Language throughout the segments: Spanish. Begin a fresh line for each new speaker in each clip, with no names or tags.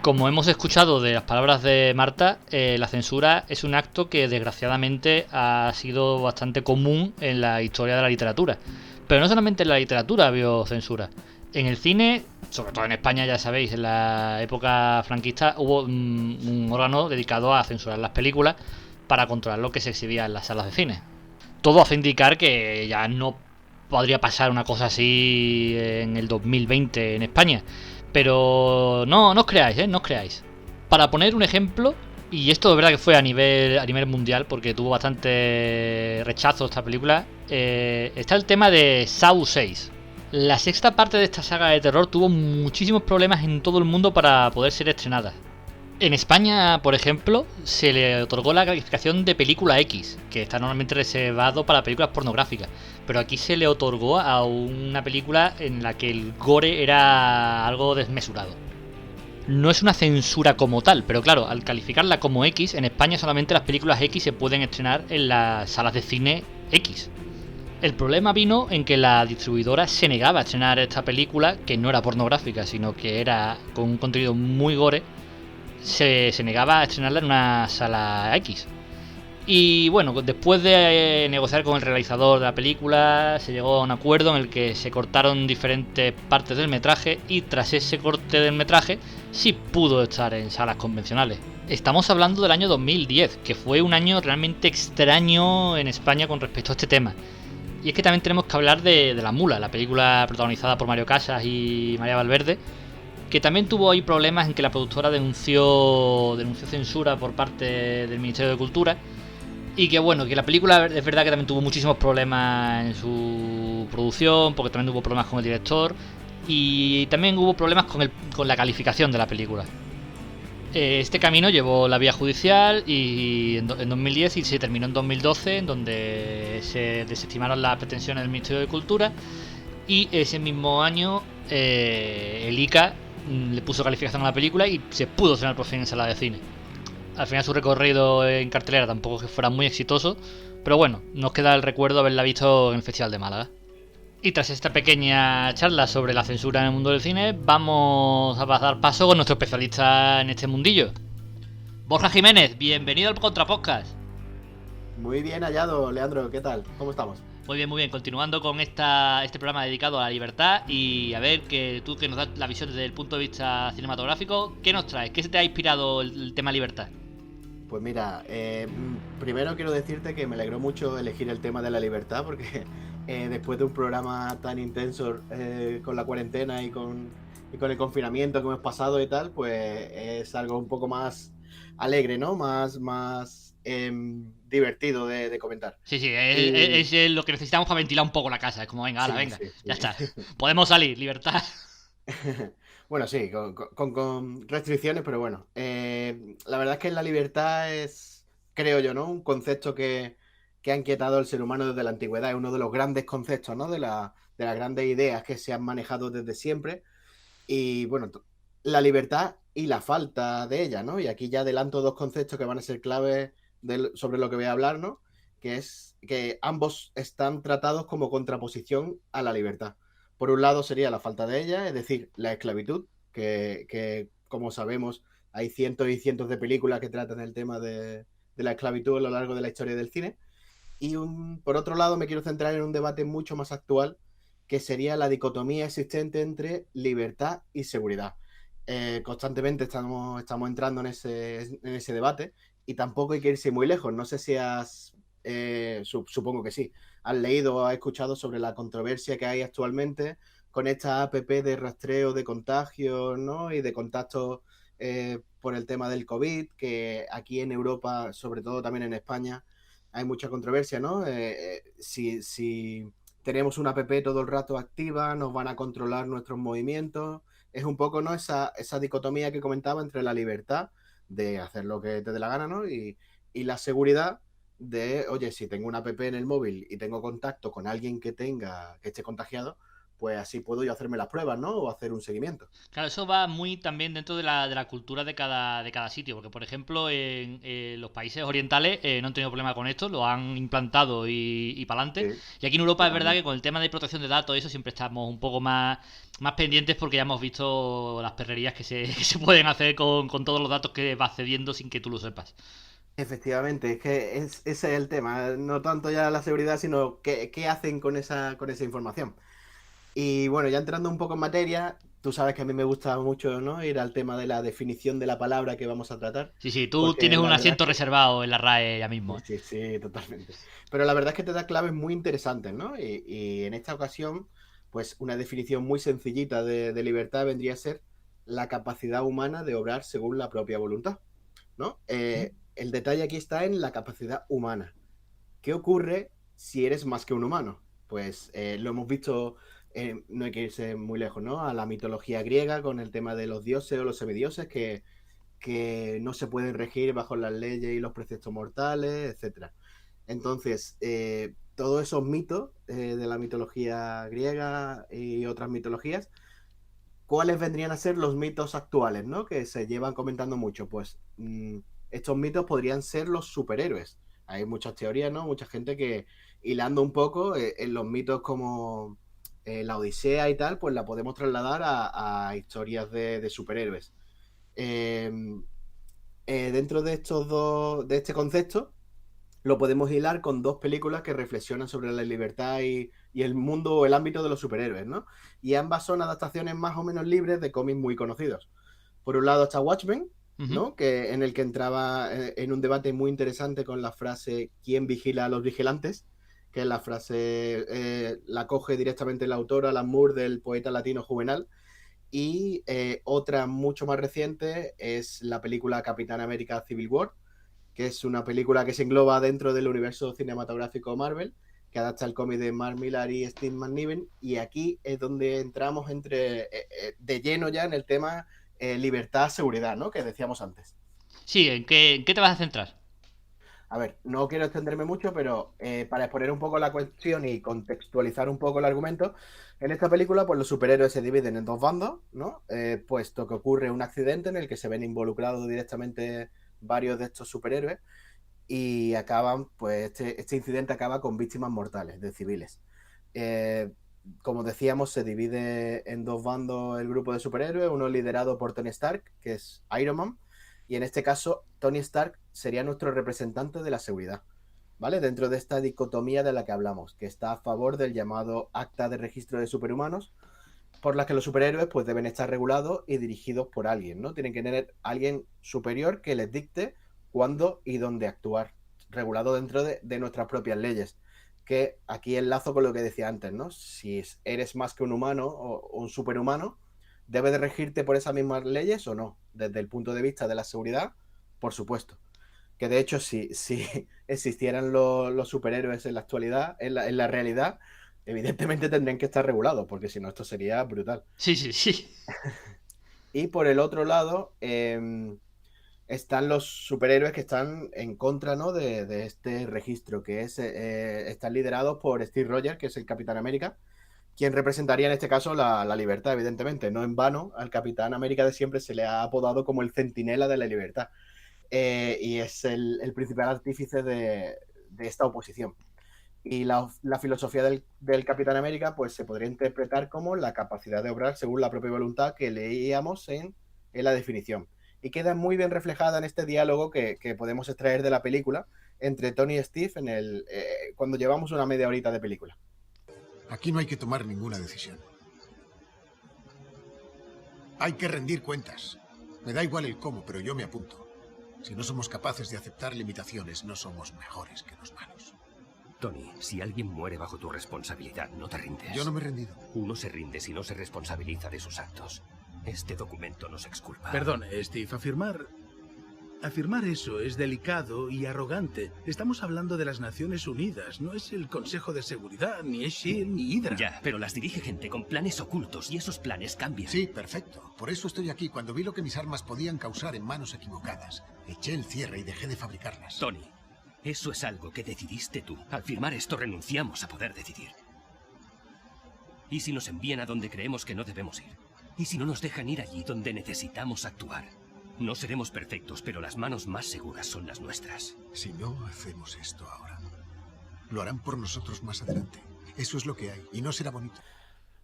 Como hemos escuchado de las palabras de Marta, la censura es un acto que desgraciadamente ha sido bastante común en la historia de la literatura. Pero no solamente en la literatura había censura. En el cine, sobre todo en España, ya sabéis, en la época franquista hubo un órgano dedicado a censurar las películas para controlar lo que se exhibía en las salas de cine. Todo hace indicar que ya no podría pasar una cosa así en el 2020 en España. Pero no os creáis, no os creáis. Para poner un ejemplo, y esto de verdad que fue a nivel mundial, porque tuvo bastante rechazo esta película, está el tema de Saw 6. La sexta parte de esta saga de terror tuvo muchísimos problemas en todo el mundo para poder ser estrenada. En España, por ejemplo, se le otorgó la calificación de película X, que está normalmente reservado para películas pornográficas, pero aquí se le otorgó a una película en la que el gore era algo desmesurado. No es una censura como tal, pero claro, al calificarla como X, en España solamente las películas X se pueden estrenar en las salas de cine X. El problema vino en que la distribuidora se negaba a estrenar esta película, que no era pornográfica, sino que era con un contenido muy gore, se negaba a estrenarla en una sala X. Y bueno, después de negociar con el realizador de la película, se llegó a un acuerdo en el que se cortaron diferentes partes del metraje y tras ese corte del metraje sí pudo estar en salas convencionales. Estamos hablando del año 2010, que fue un año realmente extraño en España con respecto a este tema. Y es que también tenemos que hablar de La Mula, la película protagonizada por Mario Casas y María Valverde, que también tuvo ahí problemas en que la productora denunció censura por parte del Ministerio de Cultura. Y que bueno, que la película es verdad que también tuvo muchísimos problemas en su producción, porque también hubo problemas con el director y también hubo problemas con la calificación de la película. Este camino llevó la vía judicial y en 2010 y se terminó en 2012, en donde se desestimaron las pretensiones del Ministerio de Cultura y ese mismo año el ICA le puso calificación a la película y se pudo estrenar por fin en sala de cine. Al final su recorrido en cartelera tampoco es que fuera muy exitoso, pero bueno, nos queda el recuerdo de haberla visto en el Festival de Málaga. Y tras esta pequeña charla sobre la censura en el mundo del cine, vamos a dar paso con nuestro especialista en este mundillo. Borja Jiménez, bienvenido al Contrapodcast.
Muy bien hallado, Leandro, ¿qué tal? ¿Cómo estamos?
Muy bien, continuando con este programa dedicado a la libertad y a ver que tú que nos das la visión desde el punto de vista cinematográfico, ¿qué nos traes? ¿Qué se te ha inspirado el tema libertad?
Pues mira, primero quiero decirte que me alegró mucho elegir el tema de la libertad porque después de un programa tan intenso con la cuarentena y con el confinamiento que hemos pasado y tal, pues es algo un poco más alegre, ¿no? Más divertido de comentar.
Sí, sí,
Y
es lo que necesitamos para ventilar un poco la casa. Es como, venga, ahora,
sí,
venga,
sí,
ya
sí.
está. Podemos salir, libertad.
Bueno, sí, con restricciones, pero bueno. La verdad es que la libertad es, creo yo, ¿no? Un concepto que ha inquietado al ser humano desde la antigüedad. Es uno de los grandes conceptos, ¿no? De las grandes ideas que se han manejado desde siempre. Y bueno, la libertad y la falta de ella, ¿no? Y aquí ya adelanto dos conceptos que van a ser claves sobre lo que voy a hablar, ¿no? Que es que ambos están tratados como contraposición a la libertad. Por un lado sería la falta de ella, es decir, la esclavitud, que como sabemos hay cientos y cientos de películas que tratan el tema de la esclavitud a lo largo de la historia del cine. Y por otro lado me quiero centrar en un debate mucho más actual, que sería la dicotomía existente entre libertad y seguridad. Constantemente estamos entrando en ese debate y tampoco hay que irse muy lejos. No sé si supongo que sí, has leído o has escuchado sobre la controversia que hay actualmente con esta app de rastreo de contagios, ¿no? Y de contactos por el tema del COVID, que aquí en Europa, sobre todo también en España, hay mucha controversia, ¿no? Si tenemos una app todo el rato activa, nos van a controlar nuestros movimientos. Es un poco, ¿no? Esa dicotomía que comentaba entre la libertad de hacer lo que te dé la gana, ¿no? Y la seguridad de, oye, si tengo una app en el móvil y tengo contacto con alguien que esté contagiado, pues así puedo yo hacerme las pruebas, ¿no? O hacer un seguimiento.
Claro, eso va muy también dentro de la cultura de cada sitio, porque por ejemplo en los países orientales no han tenido problema con esto, lo han implantado y para adelante.
Sí,
Y aquí en Europa es verdad que
totalmente.
con el tema de protección de datos, eso siempre estamos un poco más pendientes porque ya hemos visto las perrerías que se pueden hacer con todos los datos que vas cediendo sin que tú lo sepas.
Efectivamente, es que ese es el tema, no tanto ya la seguridad, sino qué hacen con esa información. Y bueno, ya entrando un poco en materia, tú sabes que a mí me gusta mucho, ¿no? Ir al tema de la definición de la palabra que vamos a tratar,
Sí, sí, tú
porque
tienes un
la verdad es
asiento
que
reservado en la RAE ya mismo.
sí, sí, sí, totalmente. Pero la verdad es que te da claves muy interesantes, ¿no? Y en esta ocasión, pues una definición muy sencillita de libertad vendría a ser la capacidad humana de obrar según la propia voluntad, ¿no? El detalle aquí está en la capacidad humana. ¿Qué ocurre si eres más que un humano? Pues lo hemos visto, no hay que irse muy lejos, ¿no? A la mitología griega con el tema de los dioses o los semidioses que no se pueden regir bajo las leyes y los preceptos mortales, etcétera. Entonces, todos esos mitos de la mitología griega y otras mitologías, ¿cuáles vendrían a ser los mitos actuales, ¿no? Que se llevan comentando mucho. Pues estos mitos podrían ser los superhéroes. Hay muchas teorías, ¿no? Mucha gente que hilando un poco en los mitos como la Odisea y tal, pues la podemos trasladar a historias de superhéroes. Eh, Dentro de estos dos, de este concepto, lo podemos hilar con dos películas que reflexionan sobre la libertad y el mundo o el ámbito de los superhéroes, ¿no? Y ambas son adaptaciones más o menos libres de cómics muy conocidos. Por un lado está Watchmen,
Ujú.
¿no? Que, en el que entraba en un debate muy interesante con la frase ¿quién vigila a los vigilantes? Que es la frase, la coge directamente la autora Alan Moore del poeta latino Juvenal. Y otra mucho más reciente es la película Capitán América Civil War, que es una película que se engloba dentro del universo cinematográfico Marvel, que adapta el cómic de Mark Millar y Steve McNiven, y aquí es donde entramos de lleno ya en el tema libertad-seguridad, ¿no? Que decíamos antes.
Sí, en qué te vas a centrar?
A ver, no quiero extenderme mucho, pero para exponer un poco la cuestión y contextualizar un poco el argumento, en esta película, pues los superhéroes se dividen en dos bandos, ¿no? Puesto que ocurre un accidente en el que se ven involucrados directamente varios de estos superhéroes y acaban, pues este incidente acaba con víctimas mortales de civiles. Eh, Como decíamos, se divide en dos bandos el grupo de superhéroes, uno liderado por Tony Stark, que es Iron Man, y en este caso Tony Stark sería nuestro representante de la seguridad, ¿vale? Dentro de esta dicotomía de la que hablamos, que está a favor del llamado Acta de Registro de Superhumanos, por la que los superhéroes pues deben estar regulados y dirigidos por alguien, ¿no? Tienen que tener alguien superior que les dicte cuándo y dónde actuar, regulado dentro de nuestras propias leyes. Que aquí enlazo con lo que decía antes, ¿no? Si eres más que un humano o un superhumano, ¿debe de regirte por esas mismas leyes o no? Desde el punto de vista de la seguridad, por supuesto. Que de hecho, si existieran los superhéroes en la actualidad, en la realidad, evidentemente tendrían que estar regulados, porque si no, esto sería brutal.
Sí, sí, sí.
Y por el otro lado, están los superhéroes que están en contra, ¿no? de este registro, que están liderados por Steve Rogers, que es el Capitán América, quien representaría en este caso la libertad, evidentemente. No en vano, al Capitán América de siempre se le ha apodado como el centinela de la libertad. Y es el principal artífice de esta oposición. Y la filosofía del Capitán América pues se podría interpretar como la capacidad de obrar según la propia voluntad que leíamos en la definición. Y queda muy bien reflejada en este diálogo que podemos extraer de la película entre Tony y Steve cuando llevamos una media horita de película.
Aquí no hay que tomar ninguna decisión. Hay que rendir cuentas. Me da igual el cómo, pero yo me apunto. Si no somos capaces de aceptar limitaciones, no somos mejores que los malos.
Tony, si alguien muere bajo tu responsabilidad, no te rindes.
Yo no me he rendido.
Uno se rinde si no se responsabiliza de sus actos. Este documento nos exculpa.
Perdón, Steve, afirmar eso es delicado y arrogante. Estamos hablando de las Naciones Unidas, no es el Consejo de Seguridad, ni es SHIELD, ni Hydra.
Ya, pero las dirige gente con planes ocultos y esos planes cambian.
Sí, perfecto. Por eso estoy aquí. Cuando vi lo que mis armas podían causar en manos equivocadas, eché el cierre y dejé de fabricarlas.
Tony, eso es algo que decidiste tú. Al firmar esto renunciamos a poder decidir. ¿Y si nos envían a donde creemos que no debemos ir? ¿Y si no nos dejan ir allí donde necesitamos actuar? No seremos perfectos, pero las manos más seguras son las nuestras.
Si no hacemos esto ahora, lo harán por nosotros más adelante. Eso es lo que hay, y no será bonito.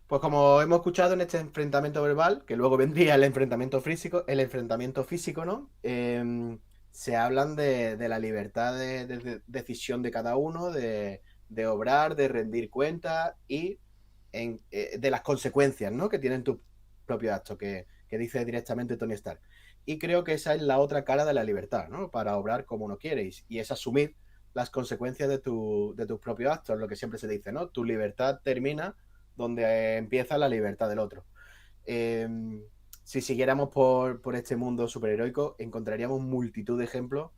Pues como hemos escuchado en este enfrentamiento verbal, que luego vendría el enfrentamiento físico, ¿no? Se hablan de la libertad de decisión de cada uno, de obrar, de rendir cuentas y de las consecuencias, ¿no? Que tienen tus propios actos, que dice directamente Tony Stark. Y creo que esa es la otra cara de la libertad, ¿no? Para obrar como uno quiere, y es asumir las consecuencias de tus propios actos, lo que siempre se dice, ¿no? Tu libertad termina donde empieza la libertad del otro. Si siguiéramos por este mundo superheroico, encontraríamos multitud de ejemplos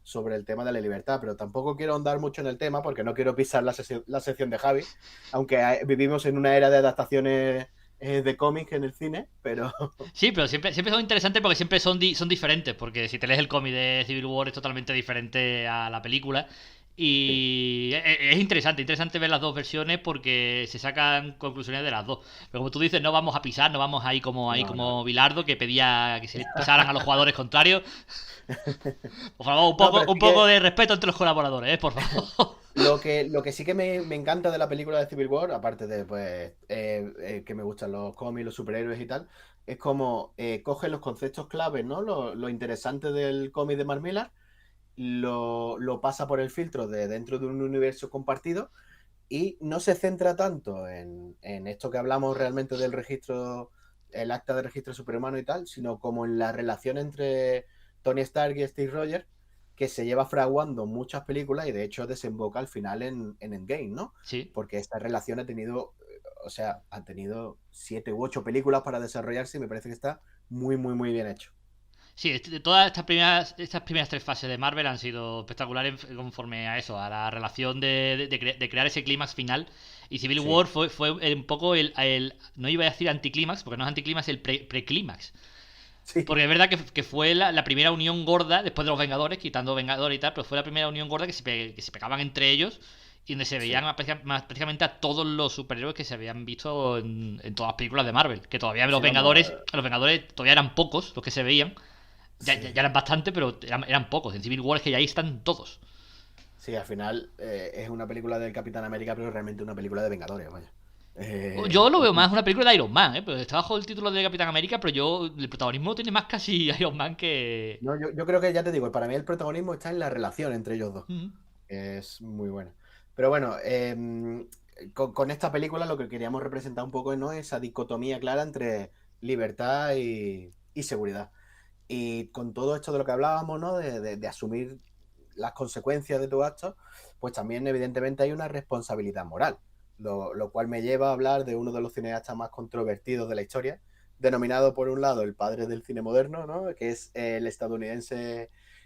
sobre el tema de la libertad, pero tampoco quiero ahondar mucho en el tema porque no quiero pisar la sección de Javi, aunque vivimos en una era de adaptaciones de cómics en el cine, pero...
Sí, pero siempre son interesantes porque siempre son diferentes, porque si te lees el cómic de Civil War es totalmente diferente a la película. Y es interesante ver las dos versiones porque se sacan conclusiones de las dos. Pero como tú dices, no vamos a pisar, no vamos ahí como Bilardo, que pedía que se pisaran a los jugadores contrarios. Por favor, un poco de respeto entre los colaboradores, por favor.
Lo que sí que me encanta de la película de Civil War, aparte de pues que me gustan los cómics, los superhéroes y tal, es como coge los conceptos claves, ¿no? Lo interesante del cómic de Mark Millar, lo pasa por el filtro de dentro de un universo compartido y no se centra tanto en esto que hablamos realmente del registro, el acta de registro superhumano y tal, sino como en la relación entre Tony Stark y Steve Rogers, que se lleva fraguando muchas películas y de hecho desemboca al final en Endgame, ¿no?
Sí.
Porque esta relación ha tenido 7 u 8 películas para desarrollarse y me parece que está muy, muy, muy bien hecho.
Sí, todas estas primeras 3 fases de Marvel han sido espectaculares conforme a eso, a la relación de crear ese clímax final. Y Civil War fue un poco no iba a decir anticlímax, porque no es anticlímax, el preclímax.
Sí.
Porque es verdad que fue la primera unión gorda después de los Vengadores, quitando Vengadores y tal, pero fue la primera unión gorda que se pegaban entre ellos y donde se veían prácticamente a todos los superhéroes que se habían visto en todas las películas de Marvel. Que todavía los Vengadores todavía eran pocos los que se veían. Ya eran bastante, pero eran pocos. En Civil War es que ya ahí están todos.
Sí, al final es una película del Capitán América, pero realmente una película de Vengadores, vaya.
Yo lo veo más una película de Iron Man, pero está bajo el título de Capitán América, pero el protagonismo tiene más casi Iron Man que...
No, yo creo que, ya te digo, para mí el protagonismo está en la relación entre ellos dos.
Uh-huh.
Es muy buena. Pero bueno, con esta película lo que queríamos representar un poco, ¿no? Esa dicotomía clara entre libertad y seguridad. Y con todo esto de lo que hablábamos, ¿no? De asumir las consecuencias de tus actos, pues también evidentemente hay una responsabilidad moral. Lo cual me lleva a hablar de uno de los cineastas más controvertidos de la historia, denominado por un lado el padre del cine moderno, ¿no? Que es el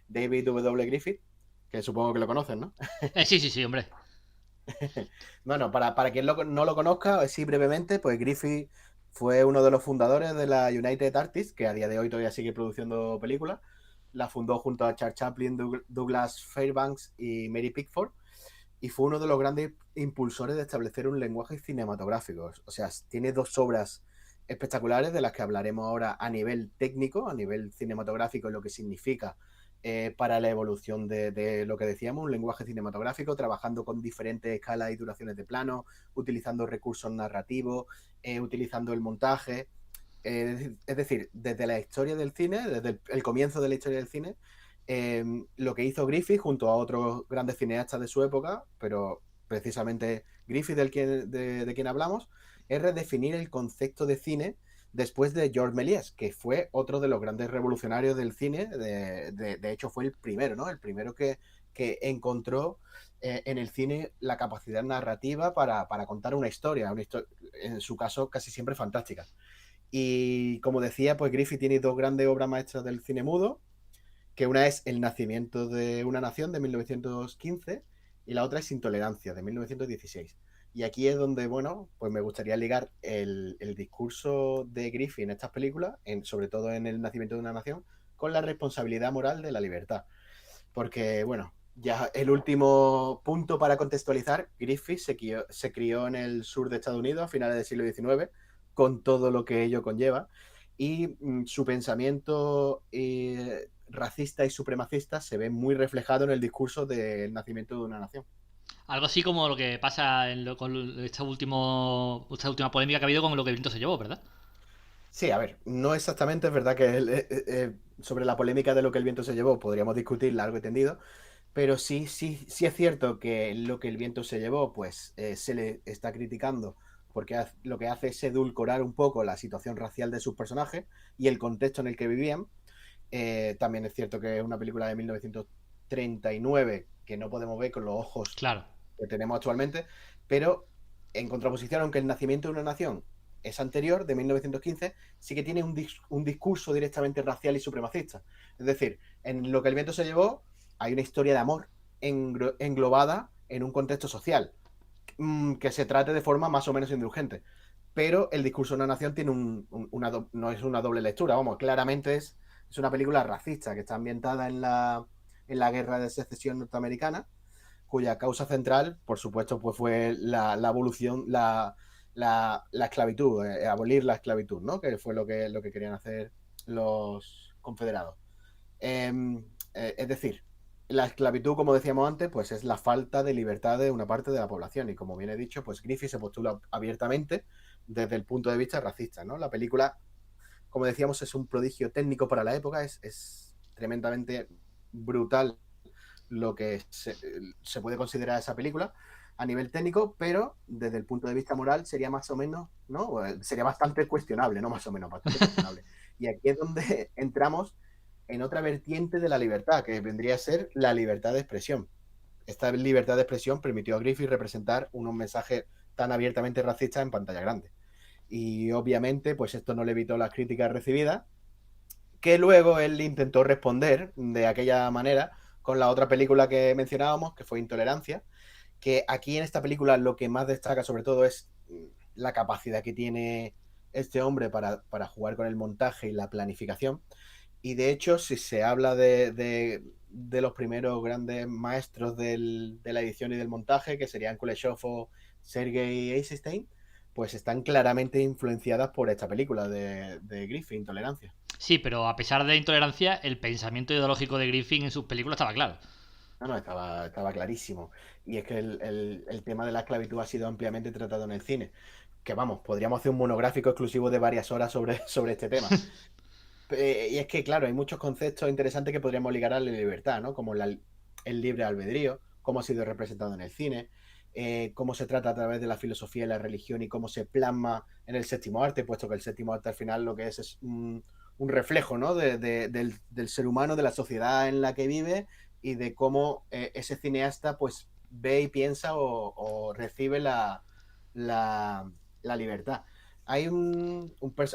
David W. Griffith, que supongo que lo conocen, ¿no?
Sí, hombre.
Bueno, para quien no lo conozca, así brevemente, pues Griffith fue uno de los fundadores de la United Artists, que a día de hoy todavía sigue produciendo películas. La fundó junto a Charles Chaplin, Douglas Fairbanks y Mary Pickford, y fue uno de los grandes impulsores de establecer un lenguaje cinematográfico. O sea, tiene 2 obras espectaculares de las que hablaremos ahora a nivel técnico, a nivel cinematográfico, lo que significa para la evolución de lo que decíamos, un lenguaje cinematográfico, trabajando con diferentes escalas y duraciones de plano, utilizando recursos narrativos, utilizando el montaje. Es decir, desde la historia del cine, desde el comienzo de la historia del cine, lo que hizo Griffith junto a otros grandes cineastas de su época, pero precisamente Griffith de quien hablamos, es redefinir el concepto de cine después de Georges Méliès, que fue otro de los grandes revolucionarios del cine. De hecho fue el primero, ¿no? El primero que encontró en el cine la capacidad narrativa para contar una historia, en su caso casi siempre fantástica. Y como decía, pues Griffith tiene 2 grandes obras maestras del cine mudo, que una es El nacimiento de una nación, de 1915, y la otra es Intolerancia, de 1916. Y aquí es donde, bueno, pues me gustaría ligar el discurso de Griffith en estas películas, sobre todo en El nacimiento de una nación, con la responsabilidad moral de la libertad. Porque, bueno, Ya el último punto para contextualizar, Griffith se crió en el sur de Estados Unidos a finales del siglo XIX, con todo lo que ello conlleva, y su pensamiento racista y supremacista se ve muy reflejado en el discurso del nacimiento de una nación.
Algo así como lo que pasa con esta última polémica que ha habido con lo que el viento se llevó, ¿verdad?
Sí, a ver, no exactamente, es verdad que sobre la polémica de lo que el viento se llevó podríamos discutir largo y tendido, pero sí es cierto que lo que el viento se llevó, pues se le está criticando porque lo que hace es edulcorar un poco la situación racial de sus personajes y el contexto en el que vivían. También es cierto que es una película de 1939 que no podemos ver con los ojos
Claro.
que tenemos actualmente, pero en contraposición, aunque el nacimiento de una nación es anterior, de 1915, sí que tiene un discurso directamente racial y supremacista. Es decir, en lo que el viento se llevó hay una historia de amor englobada en un contexto social que se trate de forma más o menos indulgente. Pero el discurso de una nación tiene no es una doble lectura, vamos, claramente es una película racista que está ambientada en la guerra de secesión norteamericana, cuya causa central, por supuesto, pues fue la evolución, la esclavitud, abolir la esclavitud, ¿no? Que fue lo que querían hacer los confederados. Es decir, la esclavitud, como decíamos antes, pues es la falta de libertad de una parte de la población. Y como bien he dicho, pues Griffith se postula abiertamente desde el punto de vista racista, ¿no? La película, como decíamos, es un prodigio técnico para la época, es tremendamente brutal lo que se puede considerar esa película a nivel técnico, pero desde el punto de vista moral sería más o menos, ¿no? Sería bastante cuestionable, no más o menos, bastante cuestionable. Y aquí es donde entramos en otra vertiente de la libertad, que vendría a ser la libertad de expresión. Esta libertad de expresión permitió a Griffith representar unos mensajes tan abiertamente racistas en pantalla grande. Y obviamente, pues esto no le evitó las críticas recibidas, que luego él intentó responder de aquella manera con la otra película que mencionábamos, que fue Intolerancia, que aquí en esta película lo que más destaca sobre todo es la capacidad que tiene este hombre para jugar con el montaje y la planificación. Y de hecho, si se habla de los primeros grandes maestros de la edición y del montaje, que serían Kuleshov o Sergei Eisenstein, pues están claramente influenciadas por esta película de Griffith, Intolerancia.
Sí, pero a pesar de intolerancia, el pensamiento ideológico de Griffin en sus películas estaba claro.
No, estaba clarísimo. Y es que el tema de la esclavitud ha sido ampliamente tratado en el cine. Que vamos, podríamos hacer un monográfico exclusivo de varias horas sobre este tema. Y es que, claro, hay muchos conceptos interesantes que podríamos ligar a la libertad, ¿no? Como el libre albedrío, cómo ha sido representado en el cine, cómo se trata a través de la filosofía y la religión y cómo se plasma en el séptimo arte, puesto que el séptimo arte al final lo que es un reflejo, ¿no? Del ser humano, de la sociedad en la que vive y de cómo ese cineasta pues ve y piensa o recibe la libertad. Hay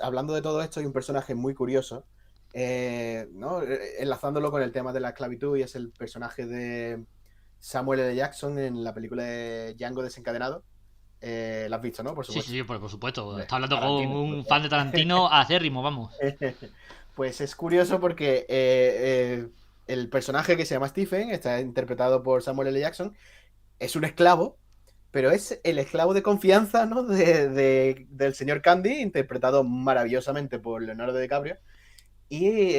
hablando de todo esto, hay un personaje muy curioso, ¿no? Enlazándolo con el tema de la esclavitud, y es el personaje de Samuel L. Jackson en la película de Django Desencadenado. ¿La has visto, no? Por
Sí, sí,
supuesto.
sí, por supuesto.
Hombre,
Está hablando con
Tarantino.
un fan de Tarantino acérrimo, vamos.
Pues es curioso porque el personaje que se llama Stephen está interpretado por Samuel L. Jackson, es un esclavo, pero es el esclavo de confianza, ¿no? Del señor Candy, interpretado maravillosamente por Leonardo DiCaprio, y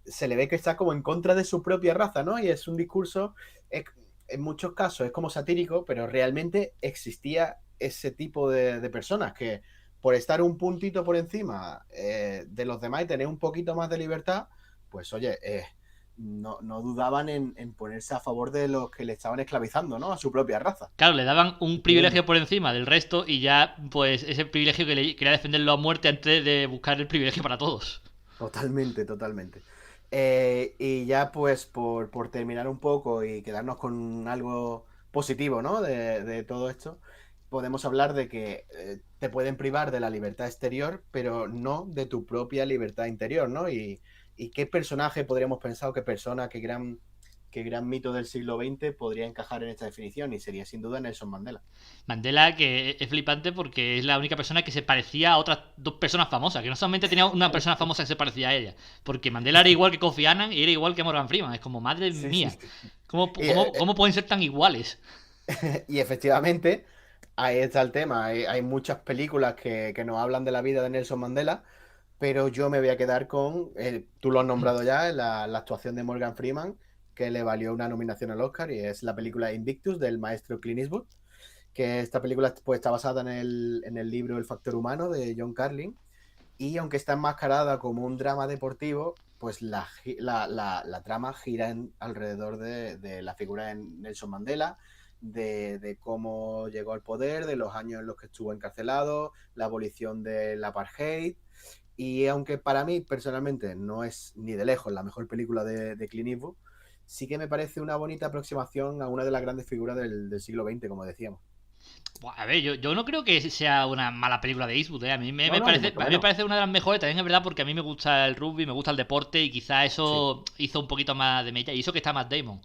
se le ve que está como en contra de su propia raza, ¿no? Y es un discurso, en muchos casos es como satírico, pero realmente existía ese tipo de personas que por estar un puntito por encima de los demás y tener un poquito más de libertad, pues oye, no dudaban en ponerse a favor de los que le estaban esclavizando, ¿no? A su propia raza.
Claro, le daban un
Tremendo.
privilegio por encima del resto y ya, pues, ese privilegio que quería defenderlo a muerte antes de buscar el privilegio para todos.
Totalmente, totalmente. Y ya pues por terminar un poco y quedarnos con algo positivo, ¿no? De todo esto, podemos hablar de que te pueden privar de la libertad exterior, pero no de tu propia libertad interior, ¿no? Y qué personaje podríamos pensar, o qué persona, qué gran mito del siglo XX podría encajar en esta definición, y sería sin duda Nelson Mandela.
Mandela, que es flipante porque es la única persona que se parecía a otras dos personas famosas, que no solamente tenía una persona famosa que se parecía a ella, porque Mandela era igual que Kofi Annan y era igual que Morgan Freeman. Es como, madre
Sí,
mía,
sí, sí.
¿cómo,
Y,
cómo, cómo pueden ser tan iguales?
y efectivamente, ahí está el tema. Hay muchas películas que nos hablan de la vida de Nelson Mandela, pero yo me voy a quedar con, tú lo has nombrado ya, la actuación de Morgan Freeman, que le valió una nominación al Oscar, y es la película Invictus del maestro Clint Eastwood, que esta película pues, está basada en el libro El factor humano de John Carlin, y aunque está enmascarada como un drama deportivo, pues la trama gira alrededor de la figura de Nelson Mandela, de cómo llegó al poder, de los años en los que estuvo encarcelado, la abolición del apartheid. Y aunque para mí personalmente no es ni de lejos la mejor película de Clint Eastwood, sí que me parece una bonita aproximación a una de las grandes figuras del siglo XX, como decíamos.
Buah, a ver, yo no creo que sea una mala película de Eastwood, ¿eh? A mí me,
No,
me
no, ni
parece,
mucho
a mí me
menos.
parece una de las mejores, también es verdad, porque a mí me gusta el rugby, me gusta el deporte y quizá
Sí,
eso hizo un poquito más de mella. Y eso que está Matt Damon.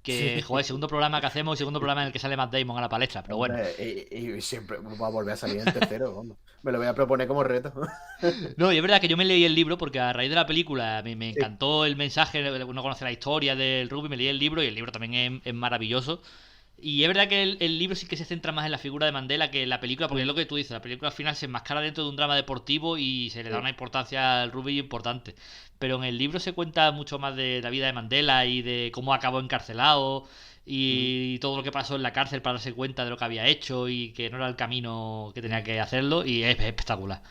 Que,
sí.
joder, segundo programa que hacemos y segundo programa en el que sale Matt Damon a la palestra, pero bueno.
Hombre, y siempre va a volver a salir en tercero, vamos. Me lo voy a proponer como reto.
No, y es verdad que yo me leí el libro porque a raíz de la película me
Sí.
encantó el mensaje, uno conoce la historia del rugby, me leí el libro y el libro también es maravilloso. Y es verdad que el libro sí que se centra más en la figura de Mandela que en la película, porque es lo que tú dices, la película al final se enmascara dentro de un drama deportivo y se le da
Sí.
una importancia al rugby importante. Pero en el libro se cuenta mucho más de la vida de Mandela y de cómo acabó encarcelado
Ujú.
y todo lo que pasó en la cárcel para darse cuenta de lo que había hecho y que no era el camino que tenía que hacerlo y es espectacular.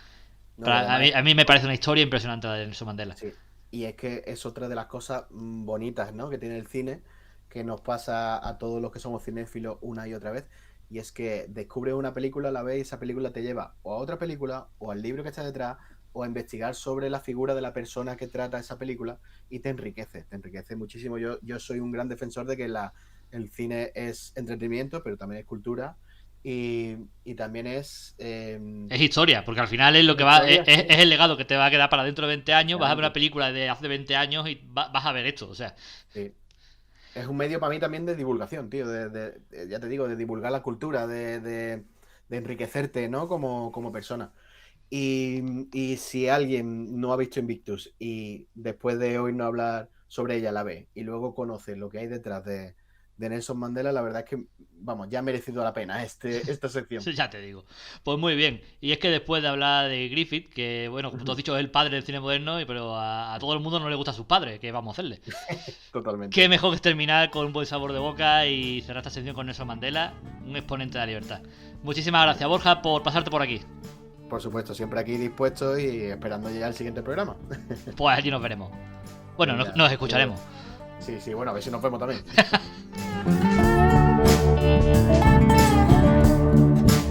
No, y
A
además
mí, a mí me parece una historia impresionante la de Nelson Mandela.
sí. Y es que es otra de las cosas bonitas, ¿no? Que tiene el cine, que nos pasa a todos los que somos cinéfilos una y otra vez. Y es que descubres una película, la ves y esa película te lleva o a otra película, o al libro que está detrás, o a investigar sobre la figura de la persona que trata esa película, y te enriquece muchísimo. Yo soy un gran defensor de que el cine es entretenimiento, pero también es cultura, y también
Es historia, porque al final es lo que va,
historia, sí.
es el legado que te va a quedar para dentro de 20 años. Vas a ver una
Efectivamente.
película de hace 20 años y vas a ver esto. O sea,
Sí. Es un medio para mí también de divulgación, tío, ya te digo, de divulgar la cultura, de enriquecerte, ¿no? Como persona. Y si alguien no ha visto Invictus y después de oírnos hablar sobre ella la ve y luego conoce lo que hay detrás de Nelson Mandela, la verdad es que, vamos, ya ha merecido la pena esta sección.
ya te digo. Pues muy bien. Y es que después de hablar de Griffith, que bueno, como tú has dicho, es el padre del cine moderno, pero a todo el mundo no le gustan sus padres, ¿qué vamos a hacerle? Qué
Totalmente.
mejor que terminar con un buen sabor de boca y cerrar esta sección con Nelson Mandela, un exponente de la libertad. Muchísimas gracias, Borja, por pasarte por aquí.
Por supuesto, siempre aquí dispuesto y esperando ya el siguiente programa.
Pues allí nos veremos. Bueno,
Venga,
nos
hasta luego.
escucharemos.
Sí, sí, bueno, a ver si nos vemos también.